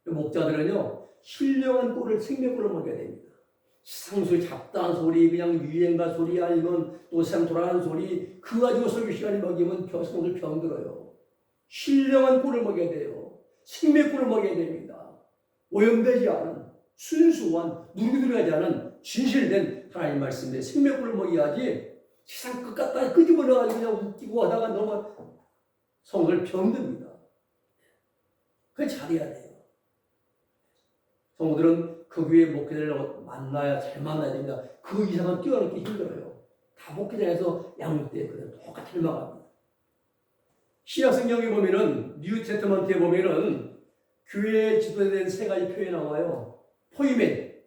목자들은요 신령한 꼴을 생명꼴을 먹여야 됩니다. 상소리 잡다한 소리 그냥 유행가 소리 아니면 또 세상 돌아가는 소리 그거 가지고 설교 시간에 먹이면 성도들 병들어요. 신령한 꼴을 먹여야 돼요. 생명꼴을 먹여야 됩니다. 오염되지 않은 순수한 누르기들하지 않은 진실된 하나님 말씀에 생명꼴을 먹여야지 세상 끝 갖다 끄집어내가지고 그냥 웃기고 하다가 너무 성도들 병듭니다. 그걸 잘해야 돼요. 성도들은 그 교회 목회자를 만나야 잘 만나야 됩니다. 그 이상은 뛰어넘기 힘들어요. 다 목회자에서 양육대 그대로 똑같이 닮아갑니다. 신약 성경에 보면은 뉴 테스트먼트에 보면은 교회에 지도된 세 가지 표현이 나와요. 포이멘,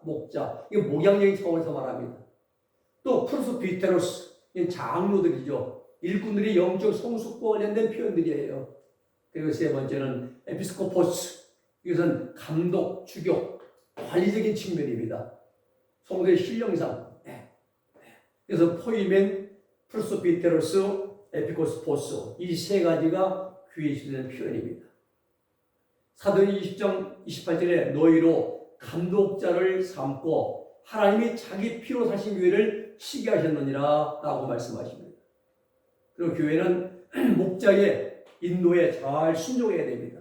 목자, 이게 목양적인 차원에서 말합니다. 또 프로스비테로스, 장로들이죠. 일꾼들이 영적 성숙과 관련된 표현들이에요. 그리고 세 번째는 에피스코포스, 이것은 감독, 주교, 관리적인 측면입니다. 성도의 신령상. 그래서 포이멘, 프로스비테로스, 에피코스포스 이 세 가지가 교회에 쓰는 표현입니다. 사도행 20장 28절에 너희로 감독자를 삼고 하나님이 자기 피로 사신 교회를 치게 하셨느니라 라고 말씀하십니다. 그리고 교회는 목자의 인도에 잘 순종해야 됩니다.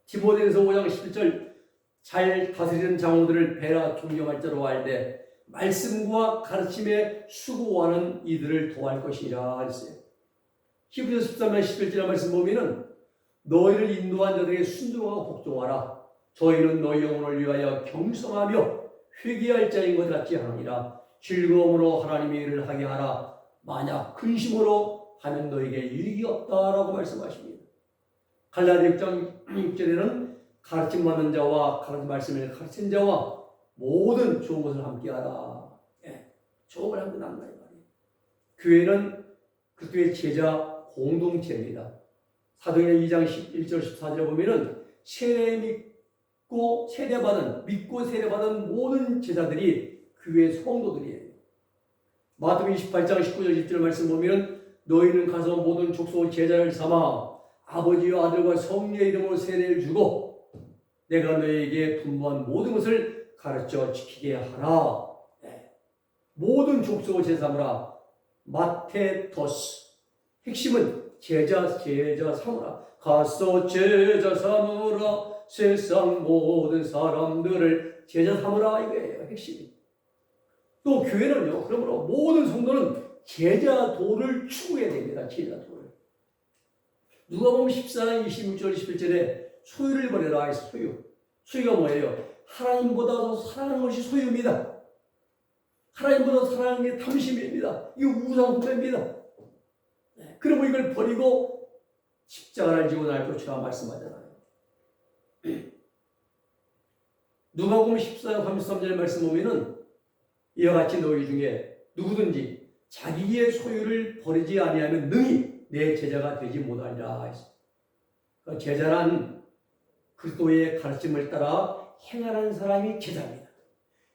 디모데전서 5장 11절 잘 다스리는 장로들을 배라 존경할 자로 알되 말씀과 가르침에 수고하는 이들을 도할 것이라 했어요. 히브리서 13장 11절 말씀 보면은 너희를 인도한 자들에게 순종하고 복종하라. 저희는 너희 영혼을 위하여 경성하며 회개할 자인 것 같지 않으니라. 즐거움으로 하나님의 일을 하게 하라. 만약 근심으로 하면 너에게 유익이 없다라고 말씀하십니다. 갈라디아 6장 6절에는 가르침 받는 자와 가르침 말씀을 가르친 자와 모든 좋은 것을 함께하라. 좋은 걸 함께 나눈다 이 말이에요. 교회는 그리스도의 제자 공동체입니다. 사도행전 2장 1절 14절에 보면은 믿고 세례받은 모든 제자들이 교회 성도들이에요. 마태복음 28장 19절 20절 말씀 보면 너희는 가서 모든 족속 제자를 삼아 아버지와 아들과 성령의 이름으로 세례를 주고 내가 너희에게 분부한 모든 것을 가르쳐 지키게 하라. 모든 족속을 제자 삼으라. 마테토스. 핵심은 제자 삼으라. 가서 제자 삼으라. 세상 모든 사람들을 제자 삼으라. 이거예요. 핵심이. 또 교회는요. 그러므로 모든 성도는 제자도를 추구해야 됩니다. 제자도를. 누가복음 14장 26절 21절에 소유를 버려라 해서 소유가 뭐예요? 하나님보다 더 사랑하는 것이 소유입니다. 하나님보다 사랑하는 게 탐심입니다. 이거 우상숭배입니다. 그러면 이걸 버리고 십자가를 지고 날 것이라 말씀하잖아요. 누가복음 14장 33절 말씀 보면은 이와 같이 너희 중에 누구든지 자기의 소유를 버리지 아니하면 능히 내 제자가 되지 못하리라. 그러니까 제자란 그리스도의 가르침을 따라 행하는 사람이 제자입니다.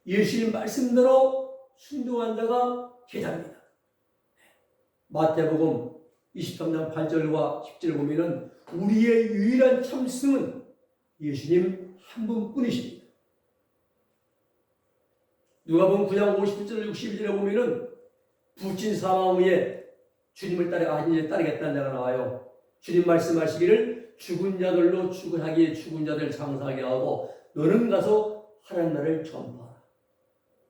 예수님 말씀대로 순종한 자가 제자입니다. 마태복음 23장 8절과 10절을 보면은 우리의 유일한 참 스승은 예수님 한 분뿐이십니다. 누가복음 9장 50절 62절에 보면은 부친 사망 후에 주님을 따르겠다는 자가 나와요. 주님 말씀하시기를 죽은 자들로 출근하기에 죽은 자들 장사하게 하고 너는 가서 하나님 나라를 전파하라.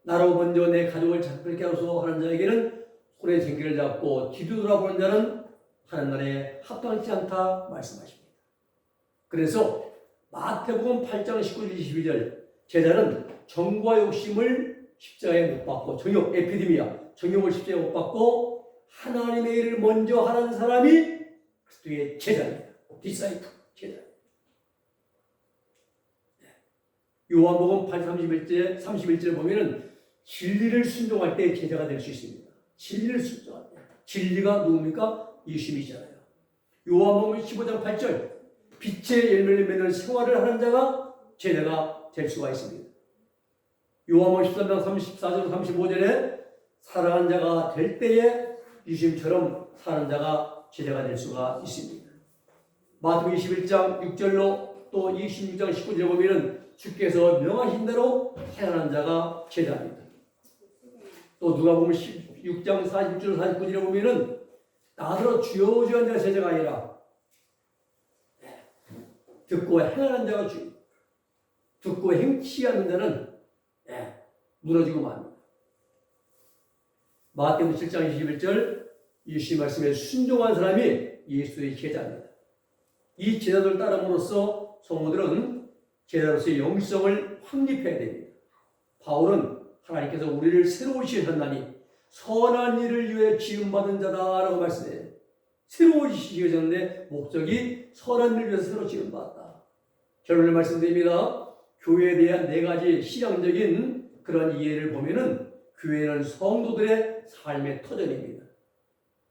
나로 먼저 내 가족을 그렇게 하소서 하는 자에게는 손에 쟁기를 잡고 뒤돌아보는 자는 하나님 나라에 합당치 않다 말씀하십니다. 그래서 마태복음 8장 19절 22절 제자는 정과 욕심을 십자가에 못 받고 정욕을 십자가에 못 받고 하나님의 일을 먼저 하는 사람이 그리스도의 제자입니다. 디사이플 제자. 요한복음 8장 31절에 보면은 진리를 순종할 때 제자가 될 수 있습니다. 진리를 순종할 때. 진리가 누굽니까? 예수님이잖아요. 요한복음 15장 8절 빛의 열매를 맺는 생활을 하는 자가 제자가 될 수가 있습니다. 요한복음 13장 34절 35절에 사랑하는 자가 될 때에 예수님처럼 사는 자가 제자가 될 수가 있습니다. 마태복음 21장 6절로 또 26장 19절에 보면은 주께서 명하신 대로 행하는 자가 제자입니다. 또 누가복음 16장 46절 49절에 보면은 나더러 주여 주여 하는 자가 제자가 아니라 듣고 행하는 자가 주. 듣고 행치 않는 자는 무너지고 맙니다. 마태복음 7장 21절 예수님 말씀에 순종한 사람이 예수의 제자입니다. 이 제자들 따름으로써 성도들은 제자로서의 영성을 확립해야 됩니다. 바울은 하나님께서 우리를 새로 지으셨나니 선한 일을 위해 지음받은 자다라고 말씀해요. 새로 지으셨는데 목적이 선한 일을 위해서 새로 지음받았다. 결론을 말씀드립니다. 교회에 대한 네 가지 신앙적인 그런 이해를 보면은 교회는 성도들의 삶의 터전입니다.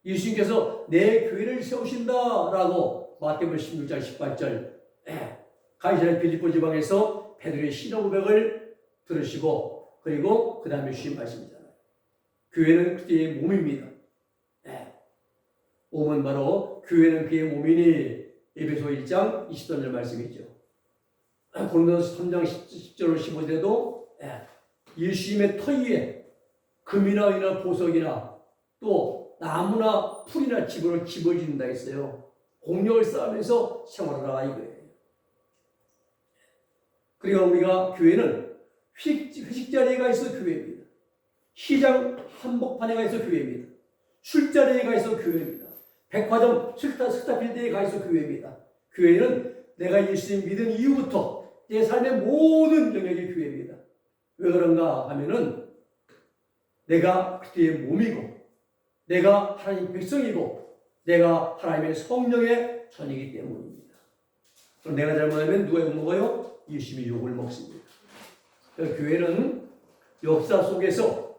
예수님께서 내 교회를 세우신다라고 마태복음 16장 18절 가이사랴 빌립보 지방에서 베드로의 신앙 고백을 들으시고 그리고 그 다음에 주신 말씀이잖아요. 교회는 그의 몸입니다. 몸은 바로 교회는 그의 몸이니 에베소 1장 23절 말씀이죠. 고린도서 3장 10절 15절에도 예수님의 터 위에 금이나 은이나 보석이나 또 나무나 풀이나 집을 집어준다 했어요. 공력을 쌓으면서 생활하라 이거예요. 그리고 우리가 교회는 회식 자리에 가 있어 교회입니다. 시장 한복판에 가 있어 교회입니다. 술자리에 가 있어 교회입니다. 백화점 스타필드에 가 있어 교회입니다. 교회는 내가 예수님 믿은 이후부터 내 삶의 모든 영역이 교회입니다. 왜 그런가 하면은 내가 그리스도의 몸이고 내가 하나님의 백성이고 내가 하나님의 성령의 전이기 때문입니다. 그럼 내가 잘못하면 누가 욕 먹어요? 예수님이 욕을 먹습니다. 그래서 교회는 역사 속에서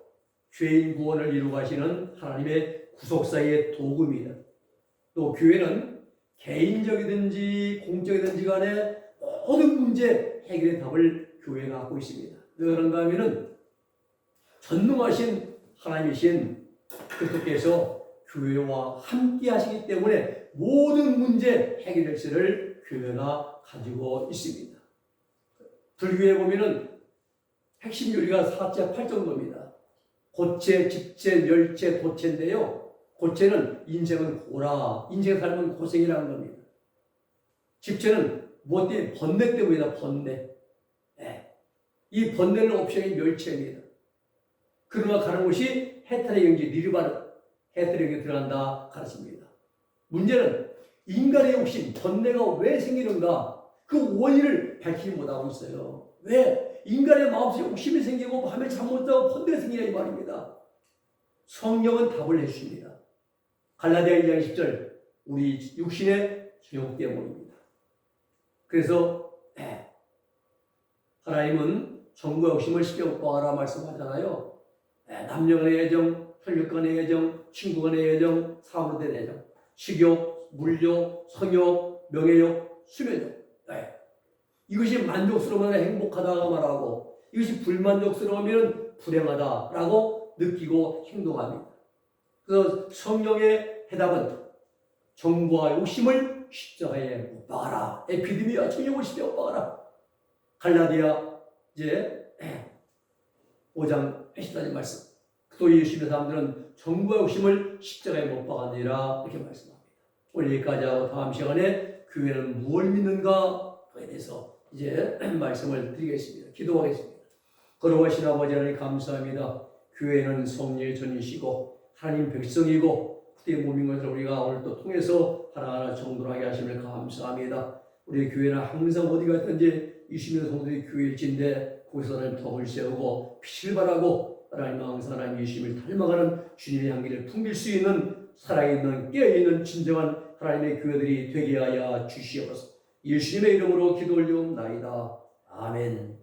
죄인 구원을 이루어 가시는 하나님의 구속사의 도구입니다. 또 교회는 개인적이든지 공적이든지 간에 모든 문제 해결의 답을 교회가 갖고 있습니다. 왜 그런가 하면은 전능하신 하나님이신 그리스도께서 교회와 함께 하시기 때문에 모든 문제 해결 열쇠를 교회가 가지고 있습니다. 불교에 보면은 핵심 요리가 4자 8 정도입니다. 고체, 직체, 멸체, 도체인데요. 고체는 인생은 고라, 인생 삶은 고생이라는 겁니다. 직체는 무엇 때문에? 번뇌 때문이다. 번뇌. 네. 이 번뇌를 옵션이 멸체입니다. 그러나 가는 곳이 해탈의 경지, 니르바나, 해탈의 경지에 들어간다 가르칩니다. 문제는 인간의 욕심, 번뇌가 왜 생기는가? 그 원인을 밝히지 못하고 있어요. 왜? 인간의 마음속에 욕심이 생기고 밤에 잠 못 자고 번뇌가 생기냐 이 말입니다. 성경은 답을 해주십니다. 갈라디아 2장 10절, 우리 육신의 주욕 때문입니다. 그래서 하나님은 정과 욕심을 쉽게 못 봐라 말씀하잖아요. 남녀 간의 애정, 혈육 간의 애정, 친구 간의 애정, 사업에 대한 애정, 식욕, 물욕, 성욕, 명예욕, 수면욕. 이것이 만족스러우면 행복하다고 말하고 이것이 불만족스러우면 불행하다라고 느끼고 행동합니다. 그래서 성령의 해답은 정과 욕심을 십자가에 못 박아라. 에피드미아 정욕을 십자가에 못 박아라. 갈라디아 이제 5장 14절 말씀. 또 예수님의 사람들은 정과 욕심을 십자가에 못 박았느니라 이렇게 말씀합니다. 오늘 여기까지 하고 다음 시간에 교회는 무엇을 믿는가 그에 대해서 이제 말씀을 드리겠습니다. 기도하겠습니다. 거룩하신 아버지 하나님 감사합니다. 교회는 성령의 전이시고 하나님 백성이고 그때의 몸인 것을 우리가 오늘 또 통해서 하나하나 정돈하게 하심을 감사합니다. 우리 교회는 항상 어디 갔든지 예수님의 성도들이 교회일진데 거기서 하나님 덕을 세우고 빛을 발하고 하나님 항상 하나님 예수님을 닮아가는 주님의 향기를 풍길 수 있는 살아있는 깨어있는 진정한 하나님의 교회들이 되게 하여 주시옵소서. 예수님의 이름으로 기도 올리옵나이다. 아멘.